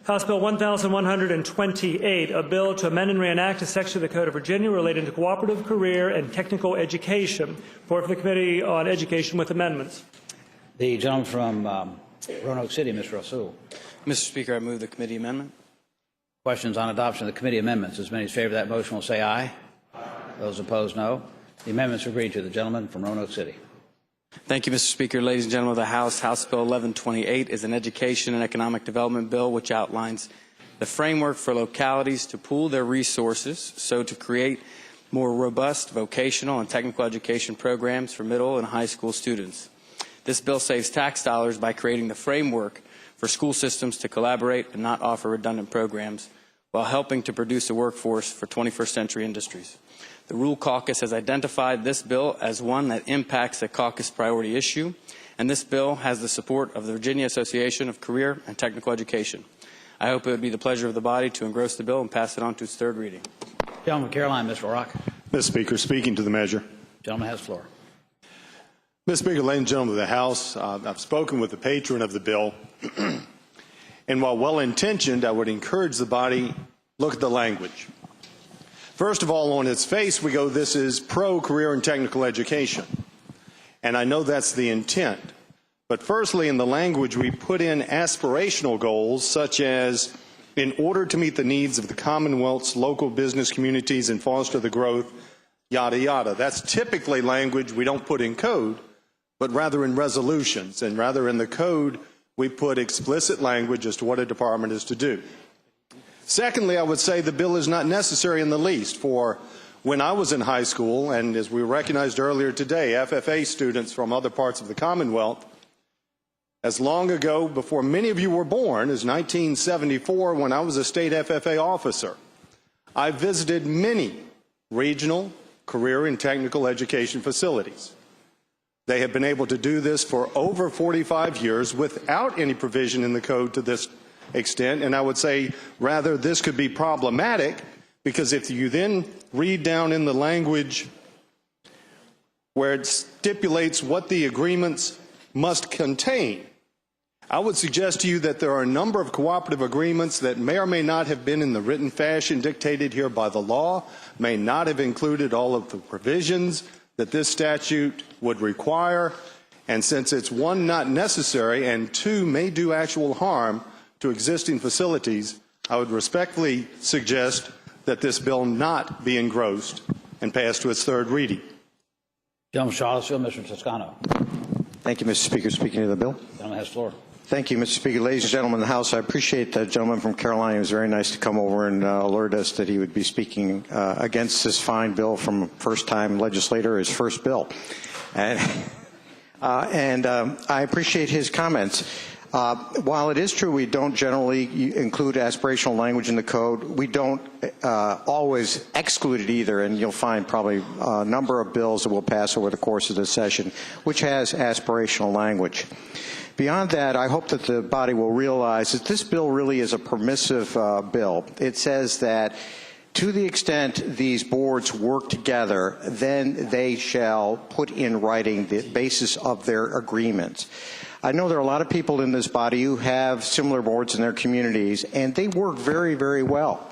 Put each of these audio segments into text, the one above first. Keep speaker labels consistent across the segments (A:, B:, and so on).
A: House Bill 1128, a bill to amend and reenact a section of the Code of Virginia relating to cooperative career and technical education. Report from the Committee on Education with amendments.
B: The gentleman from Roanoke City, Mr. Rasoul.
C: Mr. Speaker, I move the committee amendment.
B: Questions on adoption of the committee amendments? As many as favor that motion will say aye. Those opposed, no. The amendments are agreed to. The gentleman from Roanoke City.
C: Thank you, Mr. Speaker. Ladies and gentlemen of the House, House Bill 1128 is an education and economic development bill which outlines the framework for localities to pool their resources so to create more robust vocational and technical education programs for middle and high school students. This bill saves tax dollars by creating the framework for school systems to collaborate and not offer redundant programs while helping to produce a workforce for 21st century industries. The Rule Caucus has identified this bill as one that impacts a caucus priority issue, and this bill has the support of the Virginia Association of Career and Technical Education. I hope it would be the pleasure of the body to engross the bill and pass it on to its third reading.
B: Gentleman from Carolina, Mr. Rock.
D: Mr. Speaker, speaking to the measure.
B: Gentleman has the floor.
D: Mr. Speaker, ladies and gentlemen of the House, I've spoken with the patron of the bill, and while well-intentioned, I would encourage the body look at the language. First of all, on its face, we go, this is pro-career and technical education, and I know that's the intent. But firstly, in the language, we put in aspirational goals such as, in order to meet the needs of the Commonwealth's local business communities and foster the growth, yada, yada. That's typically language we don't put in code, but rather in resolutions, and rather in the code we put explicit language as to what a department is to do. Secondly, I would say the bill is not necessary in the least, for when I was in high school, and as we recognized earlier today, FFA students from other parts of the Commonwealth, as long ago before many of you were born as 1974 when I was a state FFA officer, I visited many regional career and technical education facilities. They have been able to do this for over 45 years without any provision in the code to this extent, and I would say rather this could be problematic because if you then read down in the language where it stipulates what the agreements must contain, I would suggest to you that there are a number of cooperative agreements that may or may not have been in the written fashion dictated here by the law, may not have included all of the provisions that this statute would require, and since it's one, not necessary, and two, may do actual harm to existing facilities, I would respectfully suggest that this bill not be engrossed and passed to its third reading.
B: Gentleman from Charlottesville, Mr. Toscano.
E: Thank you, Mr. Speaker. Speaking to the bill.
B: Gentleman has the floor.
E: Thank you, Mr. Speaker. Ladies and gentlemen of the House, I appreciate the gentleman from Carolina. It was very nice to come over and alert us that he would be speaking against this fine bill from first-time legislator, his first bill. And I appreciate his comments. While it is true we don't generally include aspirational language in the code, we don't always exclude it either, and you'll find probably a number of bills that will pass over the course of this session which has aspirational language. Beyond that, I hope that the body will realize that this bill really is a permissive bill. It says that to the extent these boards work together, then they shall put in writing the basis of their agreements. I know there are a lot of people in this body who have similar boards in their communities, and they work very, very well.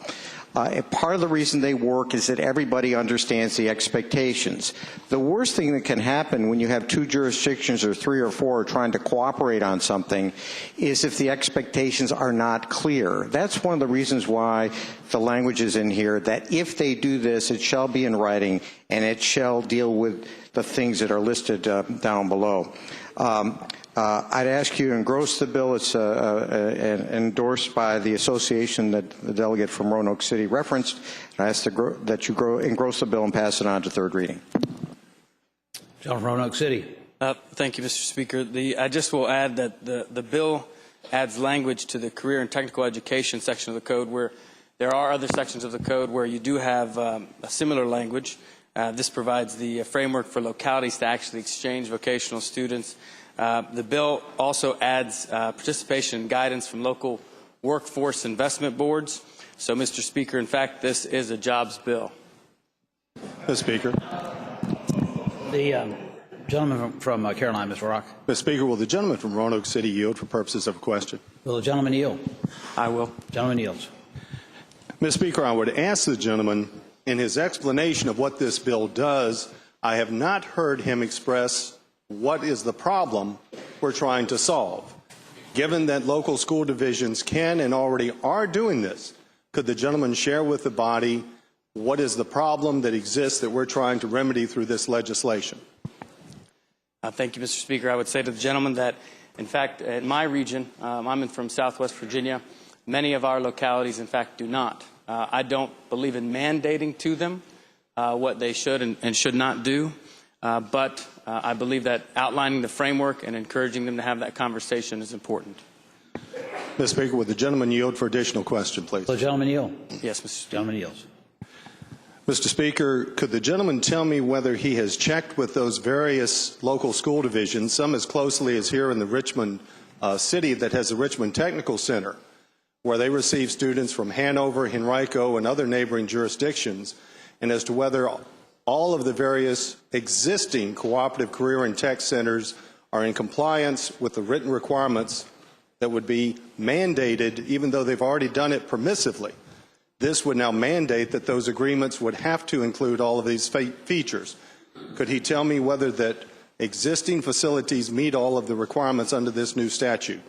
E: Part of the reason they work is that everybody understands the expectations. The worst thing that can happen when you have two jurisdictions or three or four trying to cooperate on something is if the expectations are not clear. That's one of the reasons why the language is in here, that if they do this, it shall be in writing and it shall deal with the things that are listed down below. I'd ask you to engross the bill. It's endorsed by the association that the delegate from Roanoke City referenced. I ask that you engross the bill and pass it on to third reading.
B: Gentleman from Roanoke City.
C: Thank you, Mr. Speaker. I just will add that the bill adds language to the career and technical education section of the code where there are other sections of the code where you do have a similar language. This provides the framework for localities to actually exchange vocational students. The bill also adds participation and guidance from local workforce investment boards. So, Mr. Speaker, in fact, this is a jobs bill.
D: Mr. Speaker.
B: The gentleman from Carolina, Mr. Rock.
D: Mr. Speaker, will the gentleman from Roanoke City yield for purposes of a question?
B: Will the gentleman yield?
C: I will.
B: Gentleman yields.
D: Mr. Speaker, I would ask the gentleman, in his explanation of what this bill does, I have not heard him express what is the problem we're trying to solve. Given that local school divisions can and already are doing this, could the gentleman share with the body what is the problem that exists that we're trying to remedy through this legislation?
C: Thank you, Mr. Speaker. I would say to the gentleman that, in fact, in my region, I'm from Southwest Virginia, many of our localities, in fact, do not. I don't believe in mandating to them what they should and should not do, but I believe that outlining the framework and encouraging them to have that conversation is important.
D: Mr. Speaker, would the gentleman yield for additional question, please?
B: Will the gentleman yield?
C: Yes, Mr. Speaker.
B: Gentleman yields.
D: Mr. Speaker, could the gentleman tell me whether he has checked with those various local school divisions, some as closely as here in the Richmond city that has the Richmond Technical Center, where they receive students from Hanover, Henrico, and other neighboring jurisdictions, and as to whether all of the various existing cooperative career and tech centers are in compliance with the written requirements that would be mandated, even though they've already done it permissively. This would now mandate that those agreements would have to include all of these features. Could he tell me whether that existing facilities meet all of the requirements under this new statute?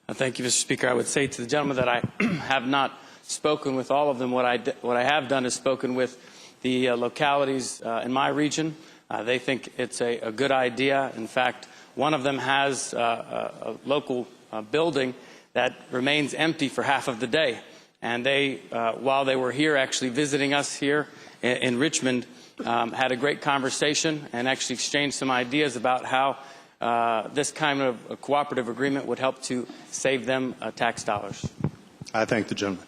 C: Thank you, Mr. Speaker. I would say to the gentleman that I have not spoken with all of them. What I have done is spoken with the localities in my region. They think it's a good idea. In fact, one of them has a local building that remains empty for half of the day. And they, while they were here actually visiting us here in Richmond, had a great conversation and actually exchanged some ideas about how this kind of a cooperative agreement would help to save them tax dollars.
D: I thank the gentleman.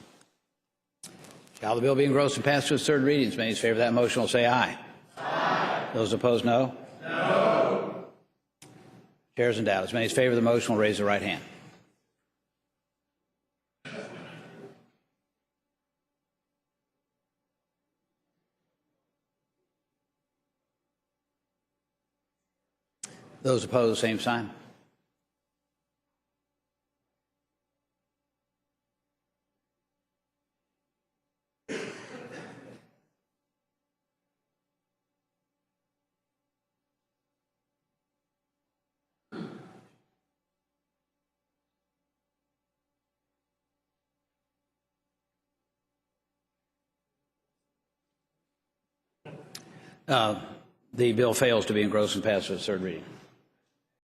B: Shall the bill be engrossed and passed to its third reading? As many in favor of that motion will say aye. Aye. Those opposed, no. No. Chairs in doubt. As many in favor of the motion will raise their right hand. Those opposed, same sign. The bill fails to be engrossed and passed to its third reading.